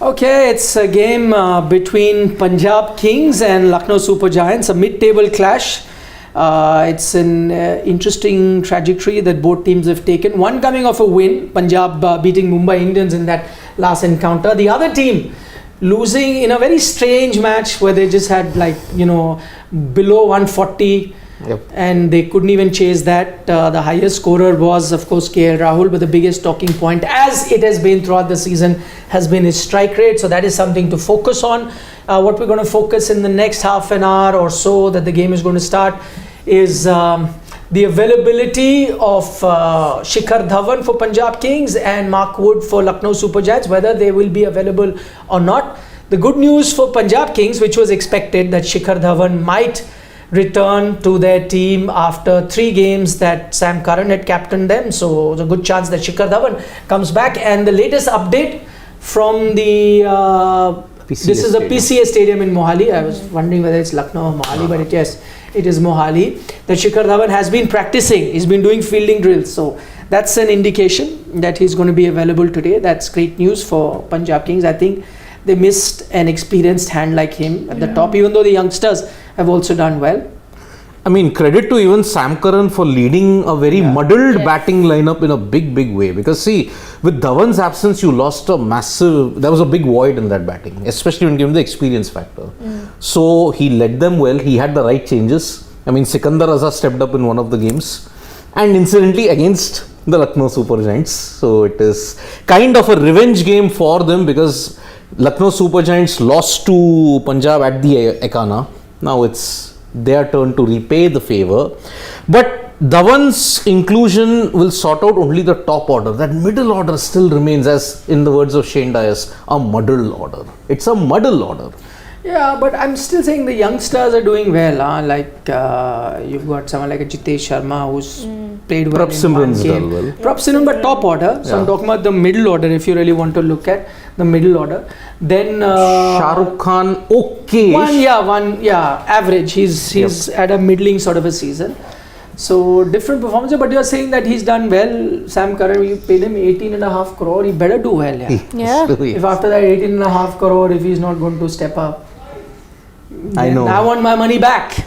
Okay, it's a game between Punjab Kings and Lucknow Super Giants, a mid-table clash. It's an interesting trajectory that both teams have taken. One coming off a win, Punjab beating Mumbai Indians in that last encounter. The other team losing in a very strange match where they just had below 140. Yep. And they couldn't even chase that. The highest scorer was, of course, KL Rahul, but the biggest talking point, as it has been throughout the season, has been his strike rate. So that is something to focus on. What we're going to focus in the next half an hour or so that the game is going to start is the availability of Shikhar Dhawan for Punjab Kings and Mark Wood for Lucknow Super Giants, whether they will be available or not. The good news for Punjab Kings, which was expected, that Shikhar Dhawan might return to their team after 3 games that Sam Curran had captained them. So there's a good chance that Shikhar Dhawan comes back. And the latest update from the this is a PCA stadium in Mohali. I was wondering whether it's Lucknow or Mohali, but yes, it is Mohali. That Shikhar Dhawan has been practicing. He's been doing fielding drills. So that's an indication that he's going to be available today. That's great news for Punjab Kings. I think they missed an experienced hand like him at the top, even though the youngsters have also done well. I mean, credit to even Sam Curran for leading a very muddled batting lineup in a big way. Because see, with Dhawan's absence, you lost there was a big void in that batting, especially when given the experience factor. So he led them well. He had the right changes. I mean, Sikandar Raza stepped up in one of the games, and incidentally against the Lucknow Super Giants. So it is kind of a revenge game for them, because Lucknow Super Giants lost to Punjab at the Ekana. Now it's their turn to repay the favor. But Dhawan's inclusion will sort out only the top order. That middle order still remains, as in the words of Shane Dyers, a muddle order. It's a muddle order. Yeah, but I'm still saying the youngsters are doing well. Like you've got someone like a Jitesh Sharma who's played well in one game. Prop Simran, but top order. So I'm talking about the middle order if you really want to look at the middle order. Then Shah Rukh Khan, okay. Average. He's had a middling sort of a season. So different performances, but you're saying that he's done well. Sam Curran, you paid him 18.5 crore. He better do well. If after that 18.5 crore, if he's not going to step up, I know. I want my money back.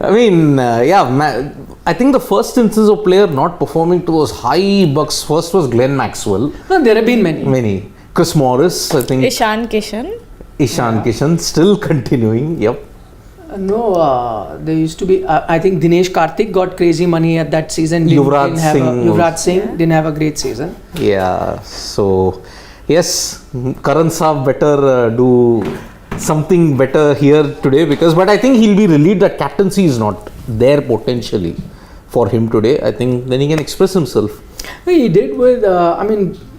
I mean, I think the first instance of player not performing to those high bucks first was Glenn Maxwell. No, there have been many. Chris Morris, I think. Ishan Kishan still continuing. Yep. There used to be. I think Dinesh Karthik got crazy money at that season. Yuvraj Singh didn't have a great season. Yeah. So, yes, Karan Saab better do something better here today, but I think he'll be relieved that captaincy is not there potentially for him today. I think then he can express himself. He did with,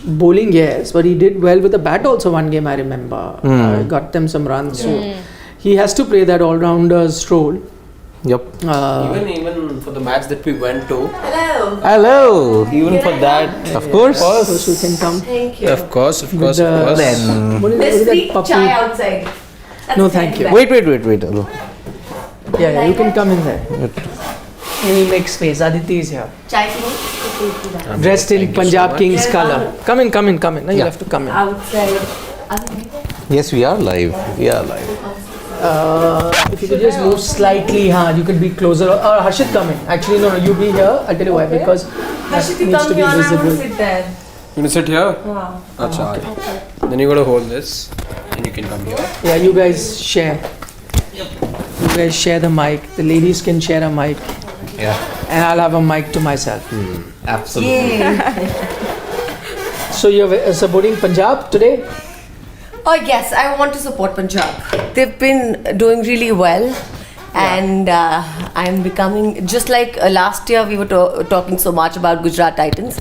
bowling, yes, but he did well with the bat also one game, I remember. Got them some runs. So he has to play that all-rounder's role. Yep. Even for the match that we went to. Hello. Even for that. Of course. So you can come. Thank you. Of course. Then. There's free chai outside. That's No, thank you. Wait. Yeah, you can come in there. We'll make space. Aditi is here. Chai please. Dressed in Punjab Kings color. Come in. No, you have to come in. Outside. Yes, we are live. If you could just move slightly, you could be closer. Or Harshit, come in. Actually, no, you be here. I'll tell you why. Because Harshit, that needs to be I want visible. to sit there. You want to sit here? Achha. Then you got to hold this and you can come here. Yeah, you guys share. You guys share the mic. The ladies can share a mic. Yeah. And I'll have a mic to myself. Absolutely. So you're supporting Punjab today? Oh yes, I want to support Punjab. They've been doing really well. And I'm becoming, just like last year we were talking so much about Gujarat Titans.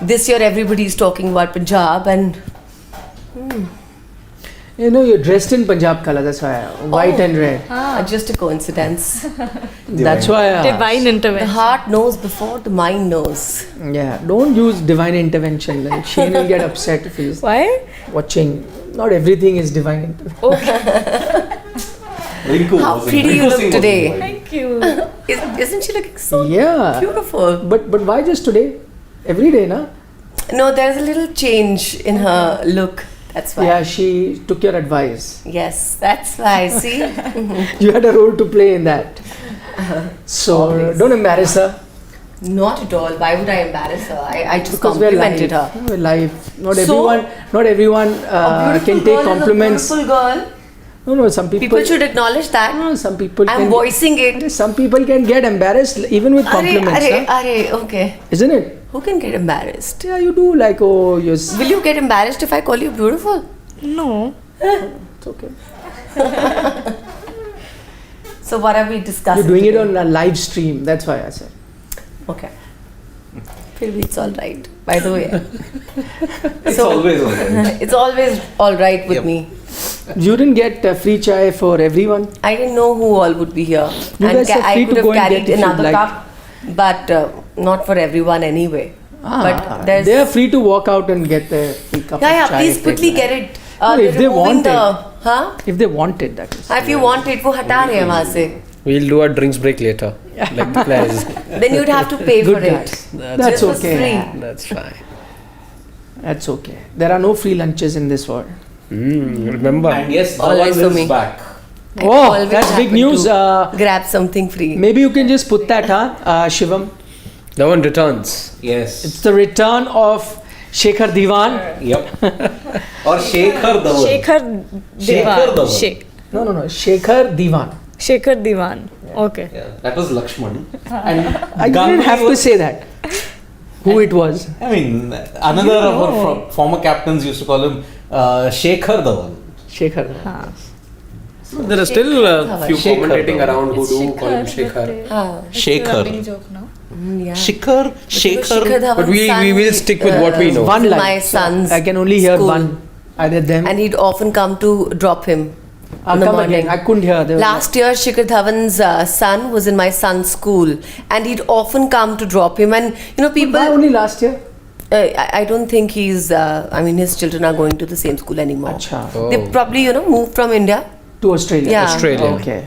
This year everybody's talking about Punjab and... you're dressed in Punjab color, that's why. White and red. Just a coincidence. That's why. Divine intervention. The heart knows before the mind knows. Yeah, don't use divine intervention. Then Shane will get upset if he's watching. Not everything is divine intervention. How pretty you look today. Thank you. Isn't she looking so beautiful? But why just today? Every day, na? No, there's a little change in her look. That's why. Yeah, she took your advice. Yes, that's why. See? You had a role to play in that. So Always. don't embarrass her. Not at all. Why would I embarrass her? I just Because we're complimented live. her. We're live. Not So- everyone can take compliments. Beautiful girl. No, some people. People should acknowledge that. No, some people. I'm can, voicing it. Some people can get embarrassed even with compliments. huh? Okay. Isn't it? Who can get embarrassed? Yeah, you do like, oh, you're. Will you get embarrassed if I call you beautiful? No. It's okay. So what are we discussing? You're doing it today? on a live stream. That's why I said. Okay. Maybe it's all right. By the way, It's always alright. it's always all right with Yep. me. You didn't get free chai for everyone. I didn't know who all would be here, You guys are I free could to have go and carried get if you'd another like. cup, but not for everyone anyway. But there's they are free to walk out and get the free cup yeah, of chai. please if they quickly like. get it. No, if They're they removing want huh? If they want it, that is. If you want it, वो हटा रहे हैं वहाँ से. We'll do a drinks break later. Like the players. Then you'd have to pay for Good it. guys. That's This was okay. free. That's fine. That's okay. There are no free lunches in this world. Remember? And yes, Always Dhawan for is me. back. I Oh, always that's big happen news. to grab something free. Maybe you can just put that, Shivam. That one returns. Yes. It's the return of Shekhar Diwan. Yep. Or Shekhar Dhawan. Shekhar Shekhar Diwan. Dhawan. No, Shekhar Diwan. Shekhar Diwan. Okay. Yeah, that was Lakshman. And I Ganguly didn't have to was- say that. Who it was. I mean, another of our former captains used to call him Shekhar Dhawan. Shekhar Diwan. There are still a few Shekhar commentating Dhawan. around who do call him Shekhar. Shekhar. Joke now. Yeah. Shikhar. Shikhar Shekhar. Dhawan's But we son, will stick with what we know. One in line. my son's I can only hear school. one. Either them. And he'd often come to drop him in the Come morning. again. I couldn't hear. There was Last year, Shikhar Dhawan's son was in my son's school, and he'd often come to drop him. And people. Why only last year? I don't think he's. His children are going to the same school anymore. Acha. Oh. They probably moved from India. To Australia. Yeah. Australia. Okay.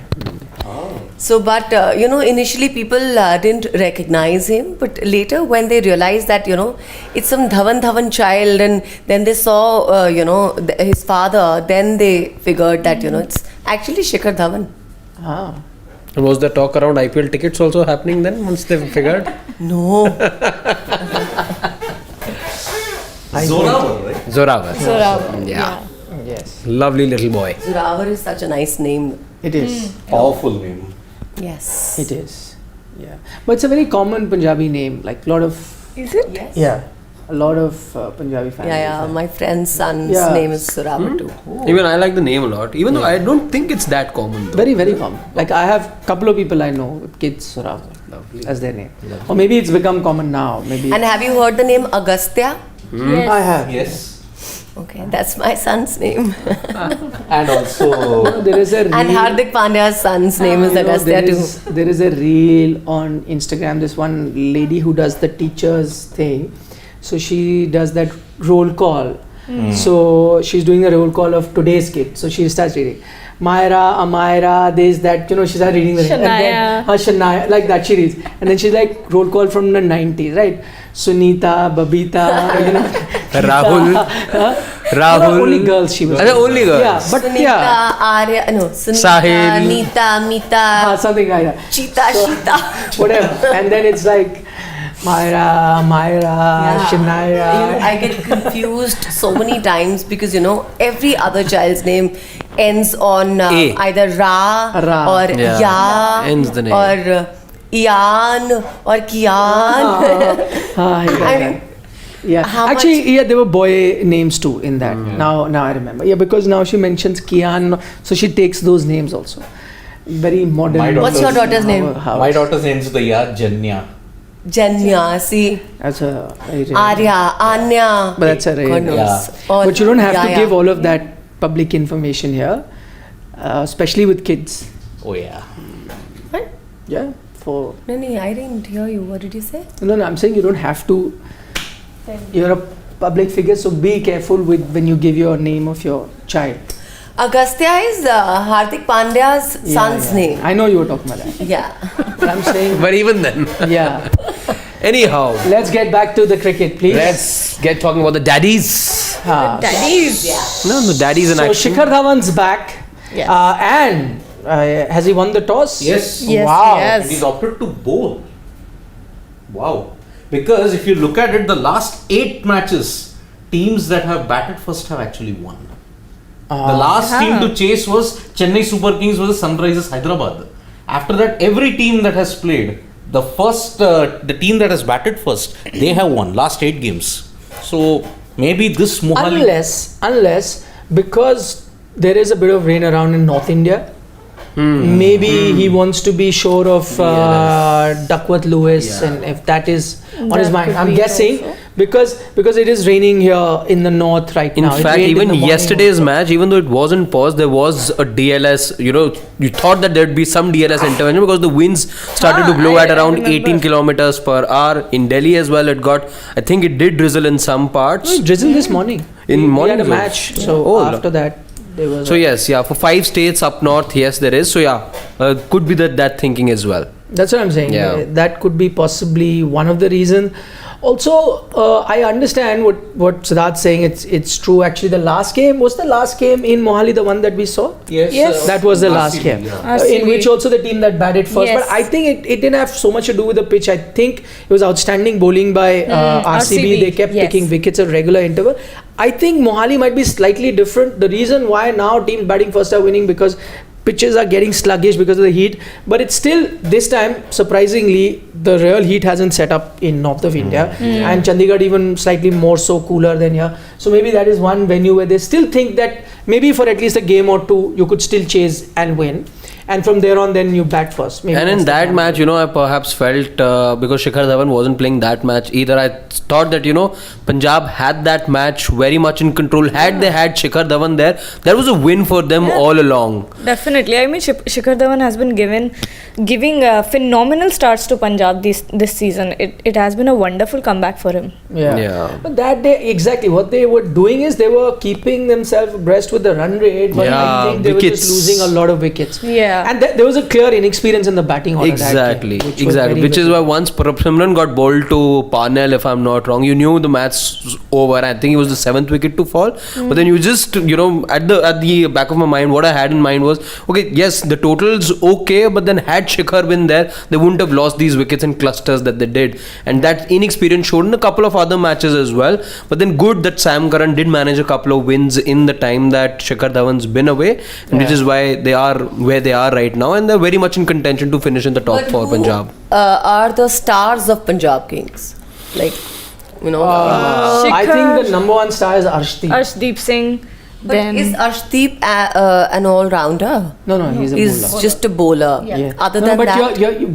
So, but initially people didn't recognize him, but later when they realized that it's some Dhawan child, and then they saw his father, then they figured that it's actually Shikhar Dhawan. Ah. And was the talk around IPL tickets also happening then once they figured? No, Zorawar, right? Zorawar. Zorawar. Yeah. Yes. Lovely little boy. Zorawar is such a nice name. It is. Powerful name. Yes. It is. Yeah. But it's a very common Punjabi name. Like a lot of. Is it? Yes. Yeah. A lot of Punjabi families. Yeah. My friend's son's Yeah. name is Zorawar too. Even I like the name a lot. Even though I don't think it's that common though. Very, very common. Like I have a couple of people I know with kids Suravar Lovely. as their name. Or maybe it's become common now. Maybe. And have you heard the name Agastya? I have. Yes. Okay, that's my son's name. And also, There is a reel. And Hardik Pandya's son's name is You know, Agastya too. there is a reel on Instagram. This one lady who does the teachers thing. So she does that roll call. So she's doing the roll call of today's kid. So she starts reading. Myra, Amira, this, that, she starts reading the name. And then, Shania, like that she reads. And then she's like, roll call from the 90s, right? Sunita, Babita, Rahul. Rahul. Only girls she was. Only girls. Yeah, but Sunita, yeah. Arya, no, Sunita, Sahil. Nita, Mita, Something like that. Cheetah, Shita. Whatever. And then it's like, Myra, Shania. I get confused so many times because every other child's name ends on A. either Ra, Ra. or Yeah. Ya Ends the name. or Ian or Kian. I mean, Yeah, How actually, yeah, there were boy names too in that. Now I remember. Yeah, because now she mentions Kian, so she takes those names also. Very modern. My What's your daughter's name? my daughter's name is the Janya. Janya, see, That's a very rare. Arya, Anya. But that's a rare. God knows. Yeah. Or But you don't have to Yaya. give all of that public information here, especially with kids. Oh yeah. What? Yeah, for No, I didn't hear you. What did you say? no, I'm saying you don't have to. You're a public figure, so be careful with when you give your name of your child. Agastya is Hardik Pandya's son's name. I know you were talking about that. Yeah. But I'm saying, But even then. yeah. Anyhow, Let's get back to the cricket, please. let's get talking about the daddies. Daddies. No, the daddies in So action. Shikhar Dhawan's back. Yes. And has he won the toss? Yes. Yes, Wow. yes. And he's opted to bowl. Wow. Because if you look at it, the last 8 matches, teams that have batted first have actually won. The last team to chase was Chennai Super Kings versus Sunrisers Hyderabad. After that, every team that has played, the team that has batted first, they have won last 8 games. So maybe this Mohali. Unless because there is a bit of rain around in North India. Maybe he wants to be sure of Duckworth Lewis, and if that is on his That mind, could I'm be guessing also. because it is raining here in the north right In now. It fact, rained in even the morning yesterday's also. match, even though it wasn't paused, there was a DLS. You thought that there'd be some DLS intervention because the winds started to blow at I around remember. 18 kilometers per hour. In Delhi as well, I think it did drizzle in some parts. It drizzled this morning. In we morning had a zone. match. So Oh, after that, there was. So yes, for 5 states up north, yes, there is. So could be that thinking as well. That's what I'm saying. Yeah. That could be possibly one of the reasons. Also, I understand what Siddharth's saying. It's true. Actually, the last game was the last game in Mohali, the one that we saw. Yes. That was the last game, in which also the team that batted first. Yes. But I think it didn't have so much to do with the pitch. I think it was outstanding bowling by RCB. They kept yes. taking wickets at regular interval. I think Mohali might be slightly different. The reason why now teams batting first are winning because pitches are getting sluggish because of the heat, but it's still this time surprisingly the real heat hasn't set up in north of India, and Chandigarh even slightly more so cooler than here. So maybe that is one venue where they still think that maybe for at least a game or two you could still chase and win, and from there on then you bat first. Maybe And that's in the that plan. match, I perhaps felt because Shikhar Dhawan wasn't playing that match either. I thought that Punjab had that match very much in control. Had they had Shikhar Dhawan there, that was a win for them all along. Definitely. I mean, Shikhar Dhawan has been giving phenomenal starts to Punjab this season. It has been a wonderful comeback for him. Yeah. But that day, exactly what they were doing is they were keeping themselves abreast with the run rate, but I Yeah, think they were wickets. just losing a lot of wickets. Yeah. And there was a clear inexperience in the batting order. that game, which was very Which is visible. why once Simran got bowled to Parnell, if I'm not wrong, you knew the match was over. I think it was the 7th wicket to fall. But then you just, at the back of my mind, what I had in mind was, okay, yes, the total's okay, but then had Shikhar been there, they wouldn't have lost these wickets in clusters that they did. And that inexperience showed in a couple of other matches as well. But then good that Sam Curran did manage a couple of wins in the time that Shikhar Dhawan's been away, and which is why they are where they are right now, and they're very much in contention to finish in the top But 4 who, Punjab. Are the stars of Punjab Kings? Like, I think the number one star is Arshdeep. Arshdeep Singh. but Then is Arshdeep an all-rounder? No, he's a He's bowler. just a bowler. Yeah. Other No, than but that,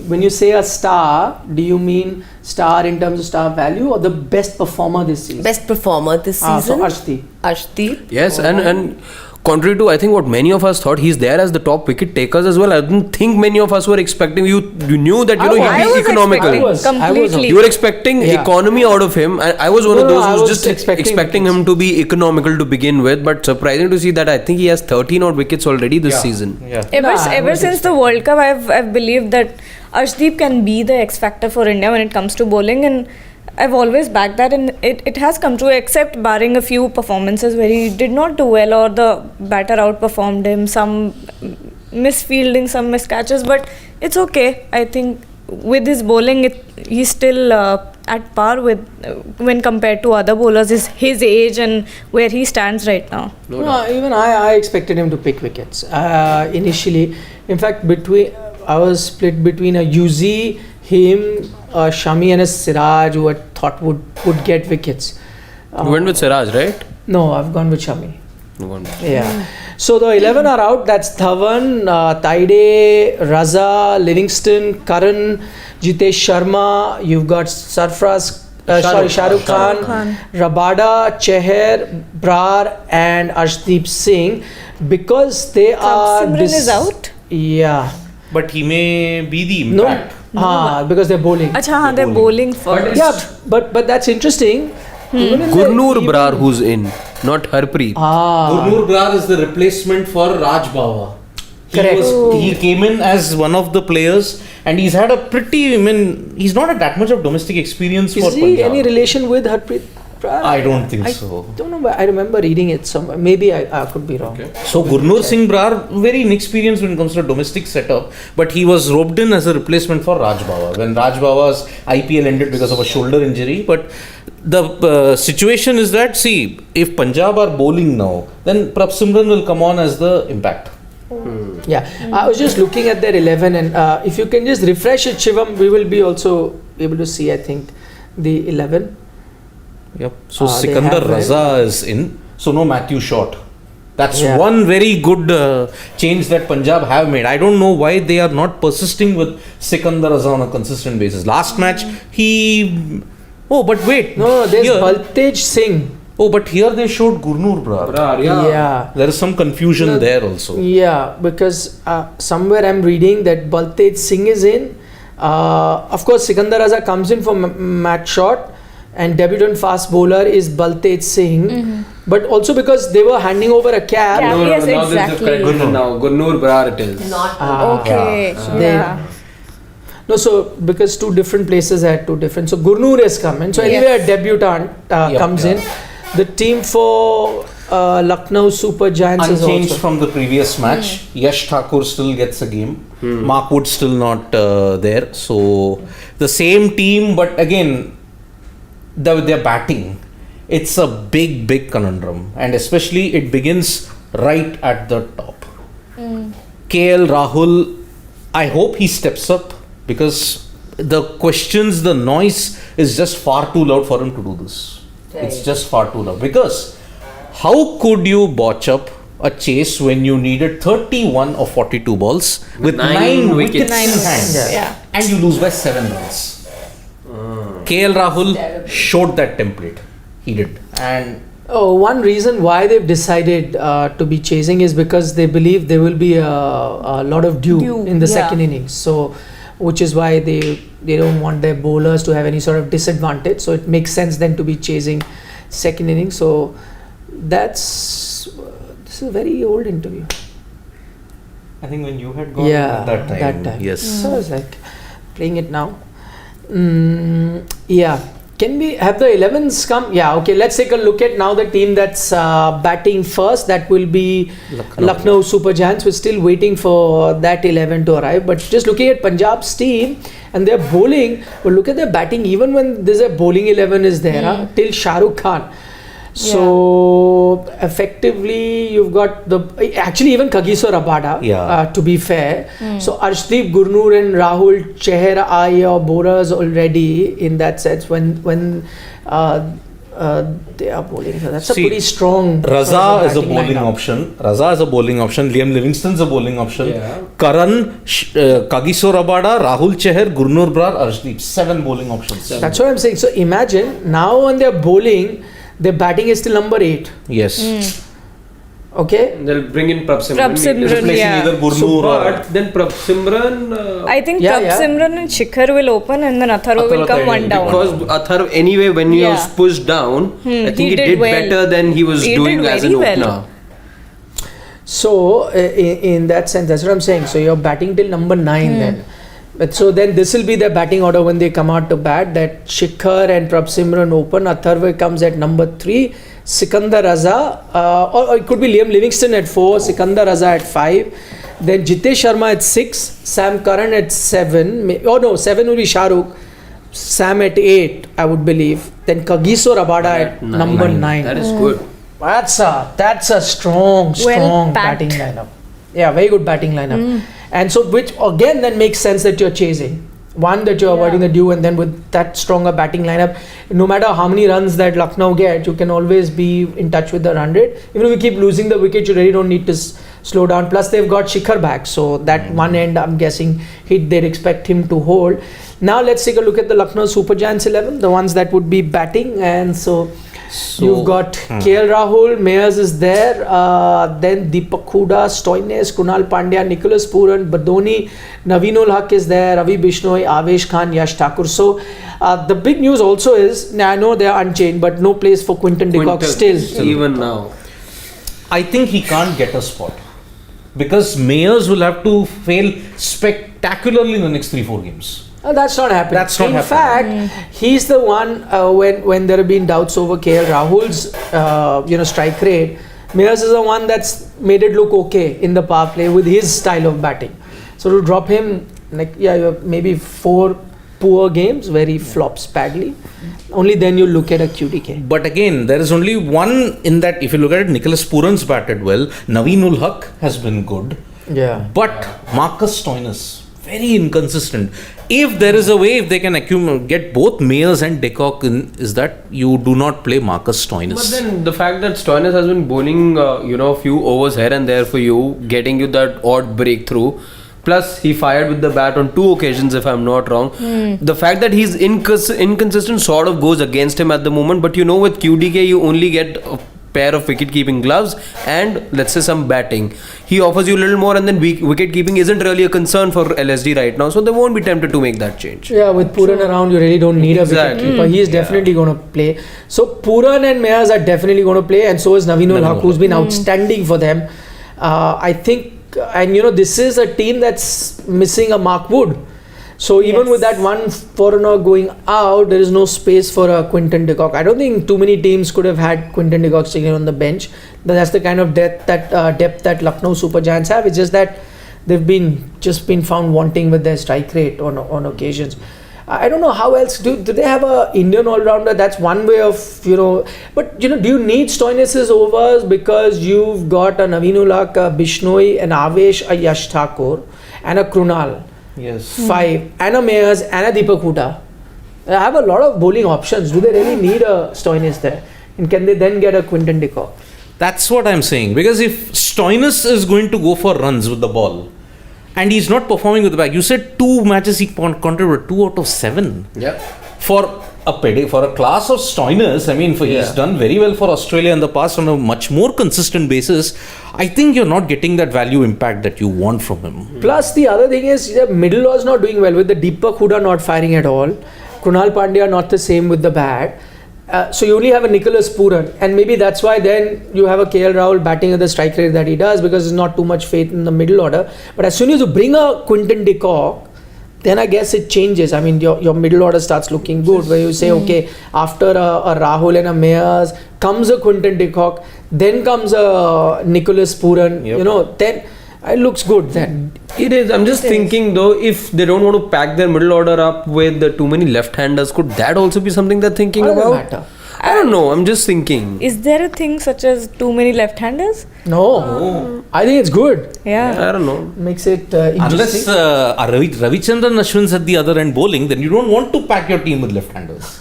when you say a star, do you mean star in terms of star value or the best performer this season? best performer this So season, Arshdeep. Arshdeep. Yes, and contrary to I think what many of us thought, he's there as the top wicket takers as well. I didn't think many of us were expecting you knew that I was. he'd I be was economical. expecting I was completely. You were expecting Yeah. economy out of him. I was one of No, those I who was was just expecting him to be economical to begin with. But surprising to see that I think he has 13 odd wickets already this season. Yeah. I Ever was since the World Cup, I've believed that Arshdeep can be the X factor for India when it comes to bowling, and I've always backed that, and it has come true, except barring a few performances where he did not do well or the batter outperformed him, some misfielding, some miscatches, but it's okay. I think with his bowling, he's still at par with when compared to other bowlers, his age and where he stands right now. No, even I expected him to pick wickets initially. In fact, I was split between a UZ, him, Shami, and a Siraj, who I thought would get wickets. You went with Siraj, right? No, I've gone with Shami. You went- Yeah. So the 11 are out. That's Dhawan, Taide, Raza, Livingston, Karan, Jitesh Sharma. You've got Sarfraz, Shah Rukh Khan, Rabada, Cheher, Brar, and Arshdeep Singh. Because they are. Simran is out? Yeah. But he may be the No. impact. Because they're bowling. Acha, they're bowling first. Yeah, but that's interesting. Even in the- Gurnur even- Brar who's in, not Harpreet. Gurnur Brar is the replacement for Raj Bawa. Correct. He came in as one of the players, and he's had a pretty. I mean, he's not had that much of domestic experience for Is he Punjab. any relation with Harpreet? I don't think so. Don't know. I remember reading it somewhere. Maybe I could be wrong. So Gurnoor Singh Brar, very inexperienced when it comes to domestic setup, but he was roped in as a replacement for Raj Bawa when Raj Bawa's IPL ended because of a shoulder injury. But the situation is that, see, if Punjab are bowling now, then Prabh Simran will come on as the impact. Yeah, I was just looking at their 11, and if you can just refresh it, Shivam, we will be also able to see, I think, the 11. Yep. So They Sikandar have Raza is in. So no Matthew Short. That's Yeah. one very good change that Punjab have made. I don't know why they are not persisting with Sikandar Raza on a consistent basis. Last match, he... Oh, but wait. No, there's Here- Baltej Singh. Oh, but here they showed Gurnoor Brar. Yeah. There is some confusion there also. Yeah, because somewhere I'm reading that Baltej Singh is in. Of course, Sikandar Raza comes in for Matt Short, and debutant fast bowler is Baltej Singh. But also because they were handing over a cap. Cap. No, Yes, now this is exactly. correct. Now Gurnoor Brar it is. Not Okay. They- Yeah. No, so because two different places had two different. So Gurnoor has come in. So anyway, a debutant comes in. The team for Lucknow Super Giants is Unchanged also. from the previous match. Yash Thakur still gets a game. Mark Wood still not there. So the same team, but again, their batting, it's a big conundrum, and especially it begins right at the top. KL Rahul, I hope he steps up, because the questions, the noise is just far too loud for him to do this. It's just far too loud, because how could you botch up a chase when you needed 31 or 42 balls with 9 wickets in Nine hand, wickets, yeah. and you lose by 7 runs? KL Rahul showed that template. He did. And Oh, one reason why they've decided to be chasing is because they believe there will be a lot of dew in the yeah. second innings. So, which is why they don't want their bowlers to have any sort of disadvantage. So it makes sense then to be chasing second innings. So this is a very old interview. I think when you had gone Yeah, at that time. that time. Yes. So I was like playing it now. Yeah. Can we have the 11s come? Yeah, okay. Let's take a look at now the team that's batting first. That will be Lucknow Super Giants. We're still waiting for that 11 to arrive. But just looking at Punjab's team and their bowling, but look at their batting. Even when there's a bowling 11 is there, till Shah Rukh Khan. So effectively, you've got actually even Kagiso Rabada. Yeah. To be fair, so Arshdeep, Gurnoor, and Rahul Chahar are your bowlers already in that sense. When they are bowling, so that's a pretty strong. Raza is a batting bowling lineup. option. Raza is a bowling option. Liam Livingston's a bowling option. Yeah. Karan, Kagiso Rabada, Rahul Chahar, Gurnoor Brar, Arshdeep. 7 bowling options. That's what I'm saying. So imagine now when they're bowling, their batting is still number 8. Yes. Okay. They'll bring in Prabh Simran. Prabh Simran, Replacing yeah. either Gurnoor So, or... but then Prabh Simran. I think Yeah, Prabh yeah. Simran and Shikhar will open, and then Atharva will come one down. Because Atharv, anyway, when he Yeah. was pushed down, I think he he did did well. better than he was He doing did as an very opener. well. So in that sense, that's what I'm saying. So you're batting till number 9 then. But so then this will be their batting order when they come out to bat. That Shikhar and Prabh Simran open. Atharva comes at number 3. Sikandar Raza, or it could be Liam Livingston at 4. Sikandar Raza at 5. Then Jitesh Sharma at 6. Sam Curran at 7. Oh no, 7 will be Shah Rukh. Sam at 8, I would believe. Then Kagiso Rabada at number 9. That is good. That's a strong Well packed. batting lineup. Yeah, very good batting lineup. And so which again then makes sense that you're chasing. One, that you're avoiding the dew, and then with that stronger batting lineup, no matter how many runs that Lucknow get, you can always be in touch with the run rate. Even if you keep losing the wicket, you really don't need to slow down. Plus they've got Shikhar back, so that one end I'm guessing they'd expect him to hold. Now let's take a look at the Lucknow Super Giants 11, the ones that would be batting. And so you've got KL Rahul, Mayers is there, then Deepak Hooda, Stoinis, Kunal Pandya, Nicholas Puran, Badoni, Naveen ul Haq is there, Ravi Bishnoi, Avesh Khan, Yash Thakur. So the big news also is, now I know they are unchanged, but no place for Quinton de Kock still. Even now. I think he can't get a spot. because Mayers will have to fail spectacularly in the next 3-4 games. That's not happening. That's not in happening. fact, he's the one when there have been doubts over KL Rahul's strike rate. Mayers is the one that's made it look okay in the power play with his style of batting. So to drop him, you have maybe 4 poor games where he flops badly. Only then you look at a QDK. But again, there is only one in that. If you look at it, Nicholas Puran's batted well. Naveen Haq has been good. Yeah. But Marcus Stoinis, very inconsistent. If there is a way, if they can get both Mayers and de Kock in, is that you do not play Marcus Stoinis. But then the fact that Stoinis has been bowling, a few overs here and there for you, getting you that odd breakthrough. Plus, he fired with the bat on 2 occasions, if I'm not wrong. The fact that he's inconsistent sort of goes against him at the moment. But with QDK, you only get a pair of wicket-keeping gloves and, let's say, some batting. He offers you a little more, and then wicket-keeping isn't really a concern for LSG right now. So they won't be tempted to make that change. Yeah, with Puran around, you really don't need a wicket-keeper. He is definitely going to play. So Puran and Mayers are definitely going to play, and so is Naveen Haq, who's been outstanding for them. I think. And this is a team that's missing a Mark Wood. So even with that one foreigner going out, there is no space for a Quinton de Kock. I don't think too many teams could have had Quinton de Kock sitting on the bench. But that's the kind of depth that Lucknow Super Giants have. It's just that they've been found wanting with their strike rate on occasions. I don't know how else do they have a Indian all-rounder? That's one way of but do you need Stoinis' overs because you've got a Naveen Haq, a Bishnoi, an Avesh, a Yash Thakur and a Krunal, 5 and a Mayers and a Deepak Hooda. They have a lot of bowling options. Do they really need a Stoinis there? And can they then get a Quinton de Kock? That's what I'm saying, because if Stoinis is going to go for runs with the ball and he's not performing with the back. You said 2 matches he contributed, 2 out of 7. Yeah. For a class of Stoinis, he's done very well for Australia in the past on a much more consistent basis. I think you're not getting that value impact that you want from him. Plus the other thing is the middle was not doing well with the Deepak Hooda not firing at all. Krunal Pandya not the same with the bat. So you only have a Nicholas Puran, and maybe that's why then you have a KL Rahul batting at the strike rate that he does, because there's not too much faith in the middle order. But as soon as you bring a Quinton de Kock, then I guess it changes. Your middle order starts looking good, where you say, okay, after a Rahul and a Mayers comes a Quinton de Kock, then comes a Nicholas Puran, then it looks good then. It is. I'm just thinking though, if they don't want to pack their middle order up with too many left-handers, could that also be something they're thinking about? Matter. I don't know. I'm just thinking. Is there a thing such as too many left-handers? No. I think it's good. Yeah. I don't know. Makes it Unless interesting. Ravichandran Ashwin's at the other end bowling, then you don't want to pack your team with left-handers.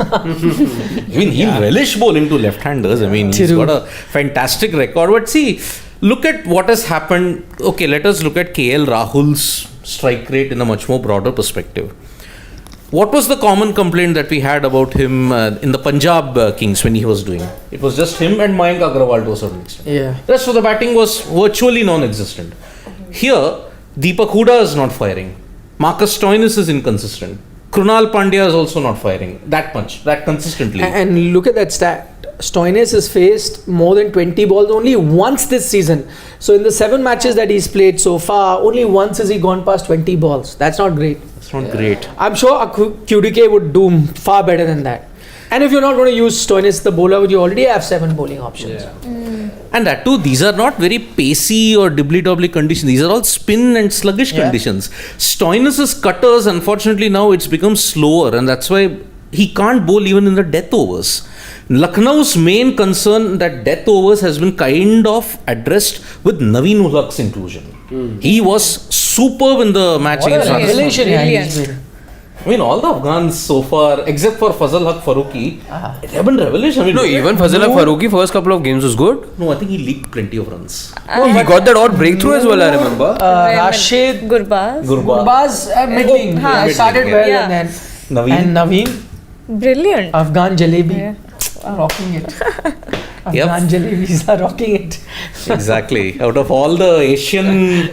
He'll relish bowling to left-handers. He's got a fantastic record. But see, look at what has happened. Okay, let us look at KL Rahul's strike rate in a much more broader perspective. What was the common complaint that we had about him in the Punjab Kings when he was doing? It was just him and Mayank Agarwal to a certain extent. Yeah. The rest of the batting was virtually non-existent. Here, Deepak Hooda is not firing. Marcus Stoinis is inconsistent. Krunal Pandya is also not firing that consistently. And look at that stat. Stoinis has faced more than 20 balls only once this season. So in the 7 matches that he's played so far, only once has he gone past 20 balls. That's not great. It's not great. I'm sure a QDK would do far better than that. And if you're not going to use Stoinis, the bowler, you already have 7 bowling options. And that too, these are not very pacey or dibbly-dobbly conditions. These are all spin and sluggish conditions. Stoinis' cutters, unfortunately now it's become slower, and that's why he can't bowl even in the death overs. Lucknow's main concern that death overs has been kind of addressed with Naveen Haq's inclusion. He was superb in the match against Revelation, Brilliant. all the Afghans so far, except for Fazal Haq Farooqi, they have been revelation. No, even Fazal Haq Farooqi first couple of games was good. No, I think he leaked plenty of runs. He got that odd breakthrough as well, I remember. Rashid Gurbaz. Gurbaz middling. Started well Yeah. and then Naveen. Brilliant. Afghan Jalebi. Yeah. Rocking it. Afghan Jalebis are rocking it. Exactly. Out of all the Asian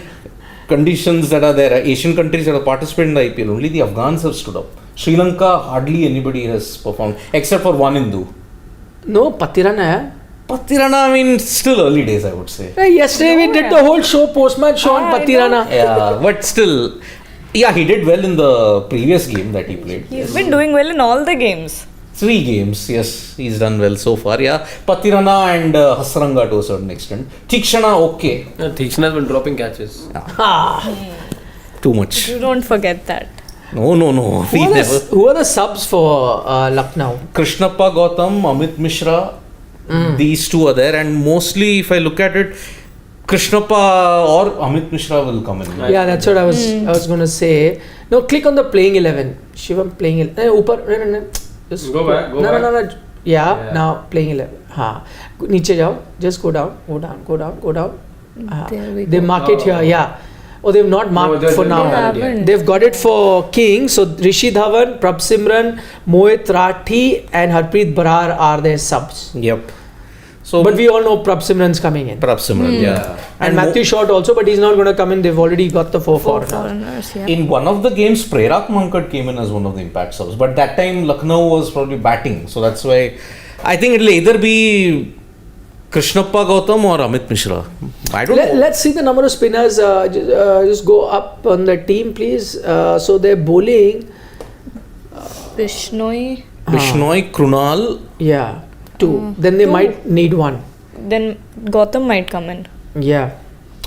conditions that are there, Asian countries that have participated in the IPL, only the Afghans have stood up. Sri Lanka, hardly anybody has performed, except for one Hindu. No, Patirana. Patirana, I mean, still early days, I would say. Yesterday we did the whole show, post-match show on Patirana. Yeah, but still, yeah, he did well in the previous game that he played. He's been doing well in all the games. 3 games, yes, he's done well so far. Yeah, Patirana and Hasranga to a certain extent. Tikshana, okay. Tikshana has been dropping catches. Too much. You don't forget that. No. Who are the subs for Lucknow? Krishnappa Gautam, Amit Mishra, these two are there, and mostly if I look at it, Krishnappa or Amit Mishra will come in. Yeah, that's what I was going to say. No, click on the playing 11. Shivam playing 11. No. Just Go back. No. Yeah, now playing 11. हाँ, नीचे जाओ. Just go down. There we They go. mark it here. Yeah. Oh, they've not marked for now. They haven't. They've got it for King. So Rishi Dhawan, Prabh Simran, Mohit Rathi, and Harpreet Brar are their subs. Yep. So, But we all know Prabh Simran's coming in. Prabh Simran, yeah. And Matthew Short also, but he's not going to come in. They've already got the 4 foreigners. Foreigners, yeah. In one of the games, Prerak Mankad came in as one of the impact subs. But that time, Lucknow was probably batting. So that's why I think it'll either be Krishnappa Gautam or Amit Mishra. I don't know. Let's see the number of spinners. Just go up on the team, please. So they're bowling. Bishnoi. Bishnoi, Krunal. Yeah, 2. Then they might need 1. Then Gautam might come in. Yeah.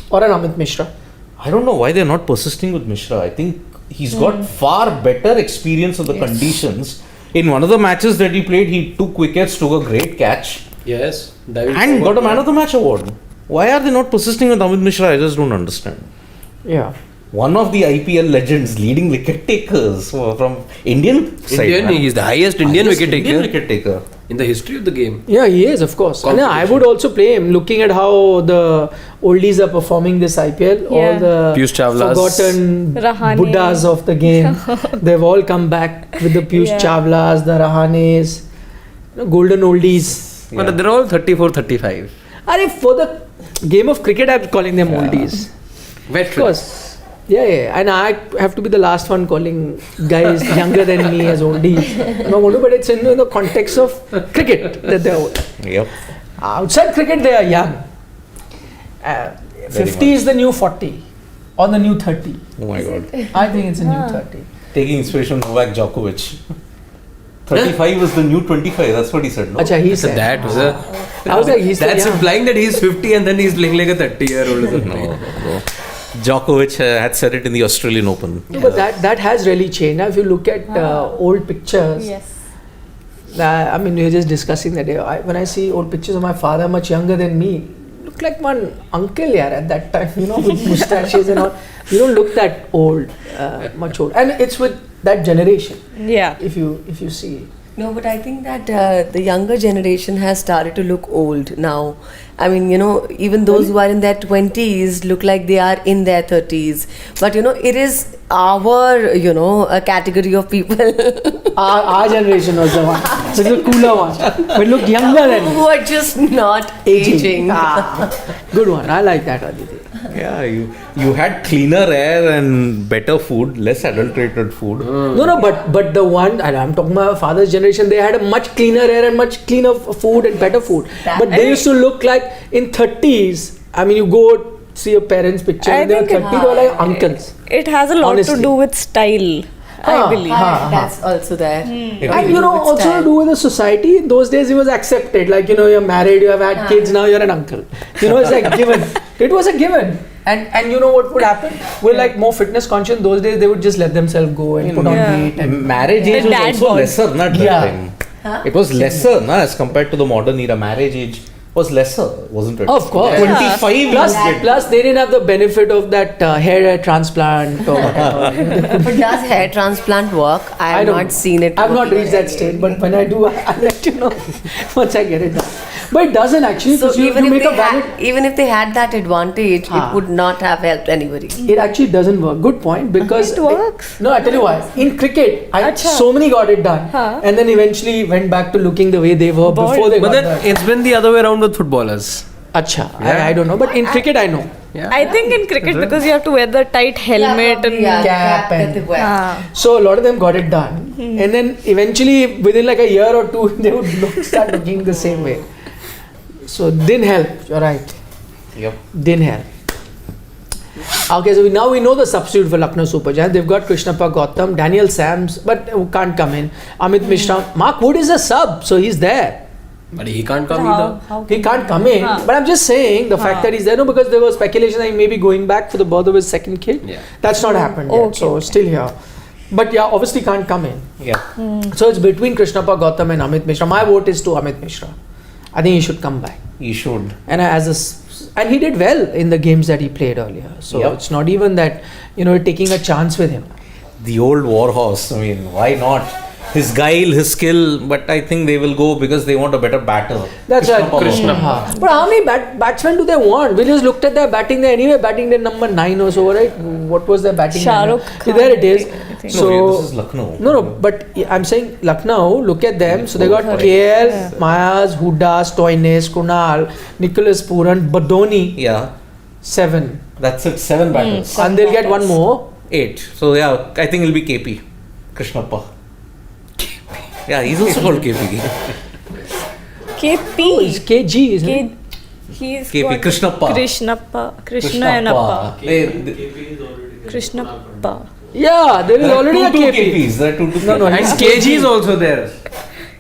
Or an Amit Mishra. I don't know why they're not persisting with Mishra. I think he's got far better experience of the conditions. In one of the matches that he played, he took wickets, took a great catch. Yes. And got a man of the match award. Why are they not persisting with Amit Mishra? I just don't understand. Yeah. One of the IPL legends, leading wicket takers from Indian side. He's the highest Indian wicket Indian taker wicket taker. in the history of the game. Yeah, he is, of course. And I would also play him, looking at how the oldies are performing this IPL. All Yeah. the Piyush Chawlas. forgotten Rahane. Buddhas of the game. They've all come back with the Piyush Yeah. Chawlas, the Rahanes, golden oldies. Yeah. But they're all 34, 35. For the game of cricket, I'm calling them oldies. Of Veterans. course. Yeah. And I have to be the last one calling guys younger than me as oldies. No, but it's in the context of cricket that they're old. Yep. Outside cricket, they are young. 50 is the new 40 or the new 30. Oh my god. I think it's a new 30. Taking inspiration from Novak Djokovic. 35 is the new 25. That's what he said. No? Acha, he So said. that was a. I was like, he's That's still young. implying that he's 50 and then he's playing like a 30-year-old or something. No. Djokovic had said it in the Australian Open. No, but that has really changed. Now, if you look at old pictures, I mean, we were just discussing that day. When I see old pictures of my father, much younger than me, look like one uncle at that time, with moustaches and all. You don't look that old, much old. And it's with that generation, Yeah. if you see. No, but I think that the younger generation has started to look old now. I mean, even those who are in their 20s look like they are in their 30s. But, it is our, a category of people Our generation was the one. It's the cooler one. We look younger than who are just not aging. Good one. I like that, Aditi. Yeah, you had cleaner air and better food, less adulterated food. No, but the one, and I'm talking about my father's generation, they had a much cleaner air and much cleaner food and better food. But they used to look like in 30s. I mean, you go see your parents' picture, I and they were think 30, they were like uncles. It has a lot Honestly. to do with style, I believe. That's also there. And also to do with the society. In those days, it was accepted. Like, you're married, you have had kids, now you're an uncle. It's like given. It was a given. And you know what would happen? We're like more fitness conscious. Those days, they would just let themselves go and put on weight. And Marriage age The was dad also bod. lesser, not that Yeah. time. It was lesser, as compared to the modern era. Marriage age was lesser, wasn't it? Of course. 25 Plus, they didn't have the benefit of that hair transplant or whatever. But does hair transplant work? I have don't not know. seen it. I've not working. reached that stage, but when I do, I'll let you know once I get it done. But it doesn't actually, So because you even make if a valid. even if they had that advantage, it would not have helped anybody. It actually doesn't work. Good point, because It works. No, I tell you why. In cricket, Acha. so many got it done, and then eventually went back to looking the way they were before they But got then that. it's been the other way around with footballers. Acha, I don't know, but in cricket I know. Yeah. I think in cricket, because you have to wear the tight helmet and Cap and- that they wear. So a lot of them got it done, and then eventually within like a year or two, they would start looking the same way. So didn't help. You're right. Yep. Didn't help. Okay, so now we know the substitute for Lucknow Super Giants. They've got Krishnappa Gautam, Daniel Sams, but who can't come in. Amit Mishra. Mark Wood is a sub, so he's there. But he can't come How- either. how He can can't come in. But I'm just saying the fact that he's there. No, because there was speculation that he may be going back for the birth of his second kid. Yeah. That's not happened yet. Okay, So okay. still here. But yeah, obviously can't come in. Yeah. So it's between Krishnappa Gautam and Amit Mishra. My vote is to Amit Mishra. I think he should come back. He should. And and he did well in the games that he played earlier. So Yep. it's not even that taking a chance with him. The old war horse. I mean, why not? His guile, his skill, but I think they will go because they want a better batter. That's right. Krishnappa. Huh. But how many batsmen do they want? We just looked at their batting there anyway. Batting there number 9 or so, right? What was their batting? Shah number? Rukh Khan, There it is. I think. So No, this is Lucknow. No, but I'm saying Lucknow. Look at them. So they got Correct. KL, Yeah. Mayaz, Huda, Stoinis, Kunal, Nicholas Puran, Badoni, Yeah, 7, that's it. 7 batters. and they'll get one more. 8. So yeah, I think it'll be KP. Krishnappa. Yeah, he's also called KP. KP. It's KG, isn't it? He's KP, got Krishnappa. Krishna and Appa. Krishnappa. Yeah, there is already a two KP. KPs. There are two No, no, And he's KG is also there.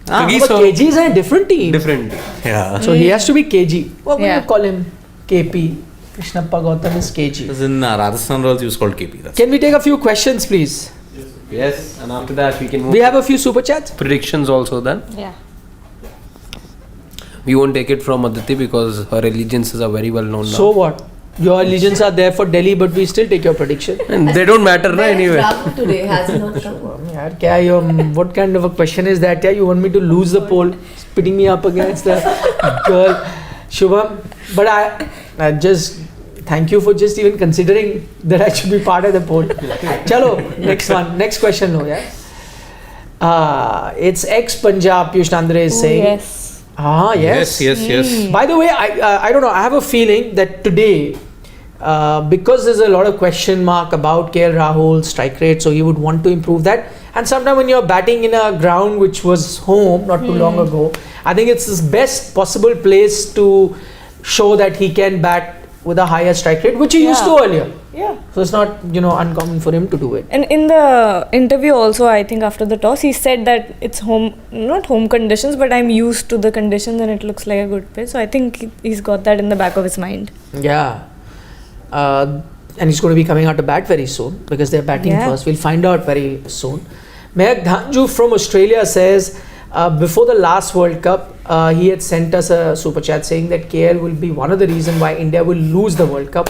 Ah, he's but so- KG is a different team. Different. Yeah. So he has to be KG. What will Yeah. you call him? KP. Krishnappa Gautam is KG. Because in Rajasthan Royals, he was called KP. That's Can we take a few questions, please? Yes, and after that we can move We have a few super chats. predictions also then. Yeah. We won't take it from Aditi because her allegiances are very well known So now. what? Your allegiance are there for Delhi, but we still take your prediction. And they don't matter na Where is anyway. Rahul today? Has he not come? Yaar, kya what kind of a question is that? You want me to lose the poll, pitting me up against the girl, Shubham? But I just thank you for just even considering that I should be part of the poll. Chalo, next one, next question, no, yeah. It's ex-Punjab. Piyush Andre is saying. Yes. Ah, yes. yes. By the way, I don't know. I have a feeling that today, because there's a lot of question mark about KL Rahul's strike rate, so he would want to improve that. And sometimes when you're batting in a ground which was home not too long ago, I think it's his best possible place to show that he can bat with a higher strike rate, which he used to earlier. Yeah. So it's not uncommon for him to do it. And in the interview also, I think after the toss, he said that it's not home conditions, but I'm used to the conditions and it looks like a good pitch. So I think he's got that in the back of his mind. Yeah. And he's going to be coming out to bat very soon because they're batting first. We'll find out very soon. Mehak Dhanju from Australia says, before the last World Cup, he had sent us a super chat saying that KL will be one of the reasons why India will lose the World Cup.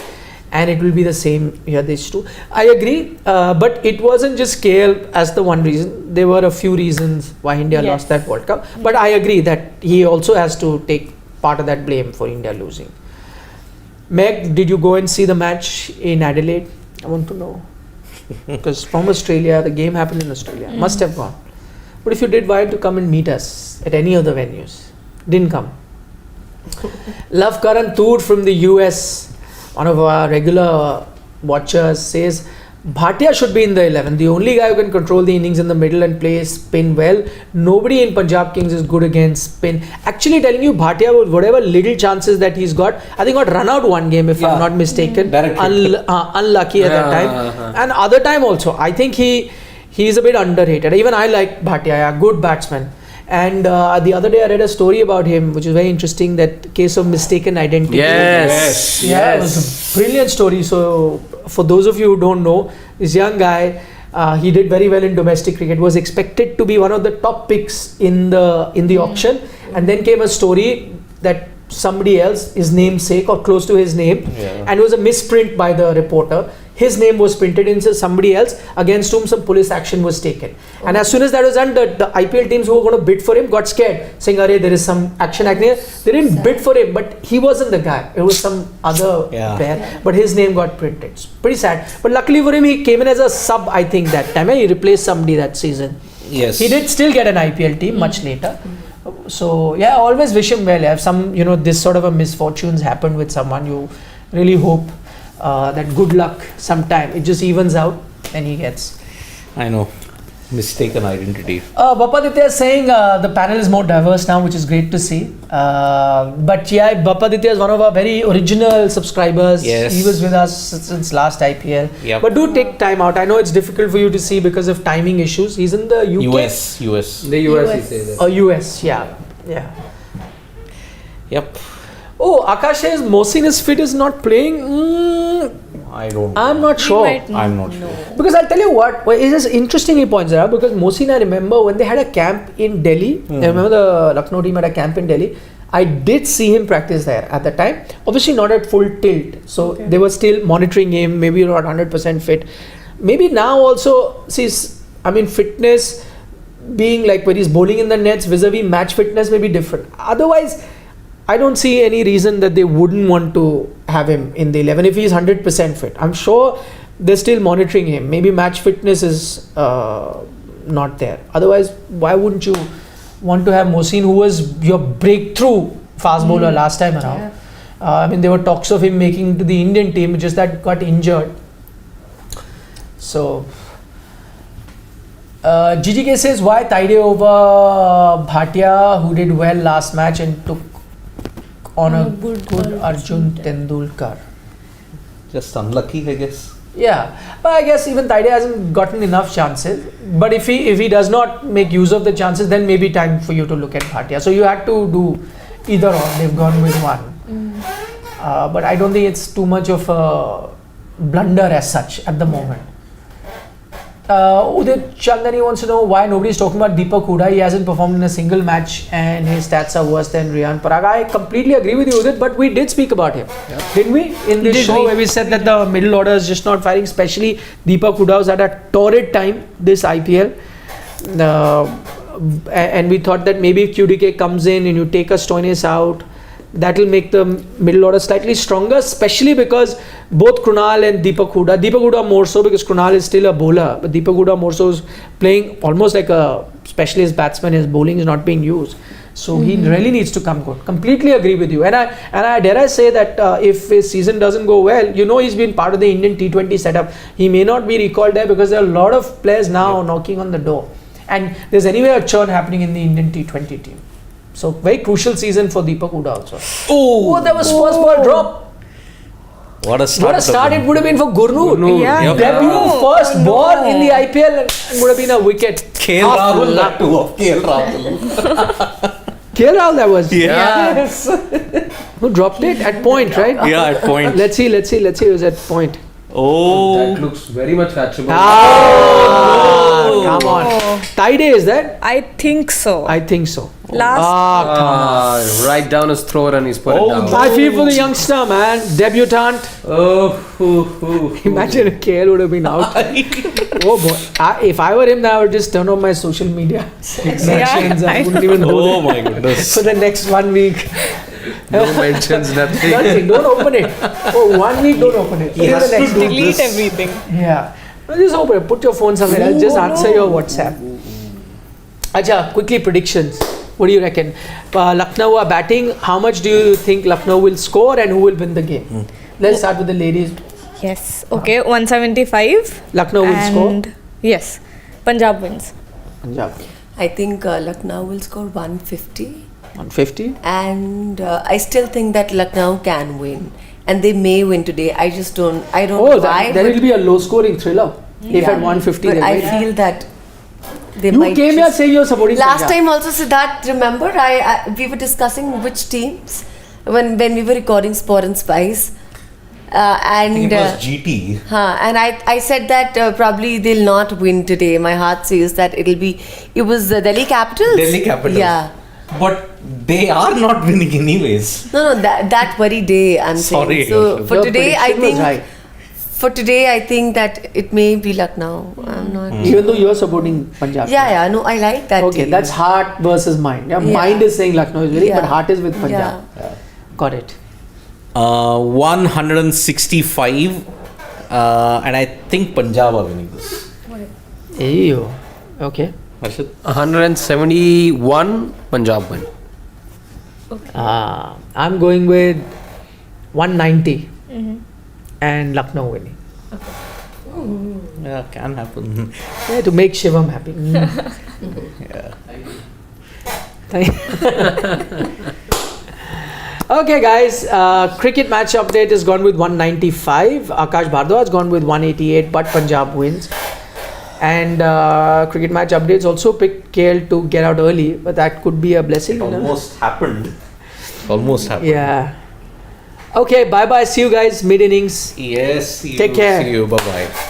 And it will be the same here, this too. I agree, but it wasn't just KL as the one reason. There were a few reasons why India lost that World Cup. But I agree that he also has to take part of that blame for India losing. Meg, did you go and see the match in Adelaide? I want to know. Because from Australia, the game happened in Australia. Must have gone. But if you did, why did you come and meet us at any other venues? Didn't come. Love Karan Toor from the US. One of our regular watchers says Bhatia should be in the 11. The only guy who can control the innings in the middle and play spin well. Nobody in Punjab Kings is good against spin. Actually telling you, Bhatia, with whatever little chances that he's got, I think got run out one game if I'm not mistaken. Unlucky at that time. And other time also. I think he's a bit underrated. Even I like Bhatia, good batsman. And the other day I read a story about him, which is very interesting, that case of mistaken identity. Yes. Yeah, it was a brilliant story. So for those of you who don't know, this young guy, he did very well in domestic cricket, was expected to be one of the top picks in the auction, and then came a story that somebody else, his namesake or close to his name, and it was a misprint by the reporter. His name was printed in somebody else, against whom some police action was taken. And as soon as that was done, the IPL teams who were going to bid for him got scared, saying, "Arey, there is some action happening." They didn't bid for him, but he wasn't the guy. It was some other player. But his name got printed. It's pretty sad. But luckily for him, he came in as a sub, I think, that time. He replaced somebody that season. Yes. He did still get an IPL team much later. So yeah, always wish him well. If some, this sort of a misfortunes happened with someone, you really hope that good luck sometime. It just evens out and he gets. I know. mistaken identity. Bappa Aditya is saying the panel is more diverse now, which is great to see. But yeah, Bappa Aditya is one of our very original subscribers. Yes. He was with us since last IPL. Yep. But do take time out. I know it's difficult for you to see because of timing issues. He's in the UK. US. The US, he says. US, yeah. Yep. Oh, Akash says Mohsin is fit, is not playing. I don't know. I'm not sure. I'm not sure. Because I'll tell you what, it is interesting he points out, because Mohsin, I remember when they had a camp in Delhi, I remember the Lucknow team had a camp in Delhi, I did see him practice there at the time. Obviously not at full tilt, so they were still monitoring him, maybe not 100% fit. Maybe now also, fitness being like when he's bowling in the nets vis-a-vis match fitness may be different. Otherwise, I don't see any reason that they wouldn't want to have him in the 11 if he's 100% fit. I'm sure they're still monitoring him. Maybe match fitness is not there. Otherwise, why wouldn't you want to have Mohsin, who was your breakthrough fast bowler last time around? There were talks of him making it to the Indian team, just that got injured. So, GGK says, why Taide over Bhatia, who did well last match and took on a good Arjun Tendulkar? Just unlucky, I guess. Yeah, but I guess even Taide hasn't gotten enough chances. But if he does not make use of the chances, then maybe time for you to look at Bhatia. So you had to do either or. They've gone with one. But I don't think it's too much of a blunder as such at the moment. Udit Chandani wants to know why nobody is talking about Deepak Hooda. He hasn't performed in a single match and his stats are worse than Riyan Parag. I completely agree with you, Udit, but we did speak about him, didn't we? In this show where we said that the middle order is just not firing, especially Deepak Hooda was at a torrid time this IPL. And we thought that maybe if QDK comes in and you take a Stoinis out, that will make the middle order slightly stronger, especially because both Krunal and Deepak Hooda more so because Krunal is still a bowler, but Deepak Hooda more so is playing almost like a specialist batsman. His bowling is not being used, so he really needs to come good. Completely agree with you, and I dare I say that if his season doesn't go well, he's been part of the Indian T20 setup. He may not be recalled there because there are a lot of players now knocking on the door, and there's anyway a churn happening in the Indian T20 team. So very crucial season for Deepak Hooda also. Oh, that was first ball drop. What a start. What a start it would have been for Gurnoor. Yeah. Debut first ball in the IPL and would have been a wicket. KL Rahul, that too, of KL Rahul. KL Rahul that was. Yes. Who dropped it? At point, right? Yeah, at point. Let's see. It was at point. Oh. That looks very much catchable. Come on. Taide is that? I think so. I think so. Last. Right down his throat and he's put it down. I feel for the youngster, man. Debutant. Imagine if KL would have been out. Oh boy. If I were him, then I would just turn on my social media mentions. I wouldn't even do Oh my goodness. for the next 1 week. No mentions, nothing. Nothing. Don't open it. Oh, 1 week, don't open it. He has to do Delete everything. Yeah. No, just open it. Put your phone somewhere else. Just answer your WhatsApp. Acha, quickly predictions. What do you reckon? Lucknow are batting. How much do you think Lucknow will score and who will win the game? Let's start with the ladies. Yes. Okay. 175. Lucknow will score. Yes. Punjab wins. Punjab. I think Lucknow will score 150. 150. And I still think that Lucknow can win. And they may win today. I don't know why. Then it will be a low scoring thriller. If at 150 but they I win. feel that they You might came here just- saying you're supporting Last Punjab. time also, Siddharth, remember we were discussing which teams when we were recording Sport and Spice. I think it was GT. And I said that probably they'll not win today. My heart says that it was Delhi Capitals. Delhi Capitals. Yeah. But they are not winning anyways. No, that very day I'm Sorry. saying. So for Your today, prediction was right. I think that it may be Lucknow. I'm not. Even though you're supporting Punjab. Yeah. No, I like that. Okay, team. that's heart versus mind. Yeah, Yeah. mind is saying Lucknow is winning, Yeah. but heart is with Punjab. Yeah. Got it. 165. And I think Punjab are winning this. Eyo. Okay. Harshit? 171 Punjab win. I'm going with 190 and Lucknow winning. Yeah, can happen. Yeah, to make Shivam happy. Yeah. Okay, guys. Cricket match update has gone with 195. Akash Bhardwaj gone with 188, but Punjab wins. And cricket match updates also picked KL to get out early, but that could be a blessing. You know? Almost happened. Almost happened. Yeah. Okay, bye bye. See you guys mid innings. Yes. See Take you. care. See you. Bye bye.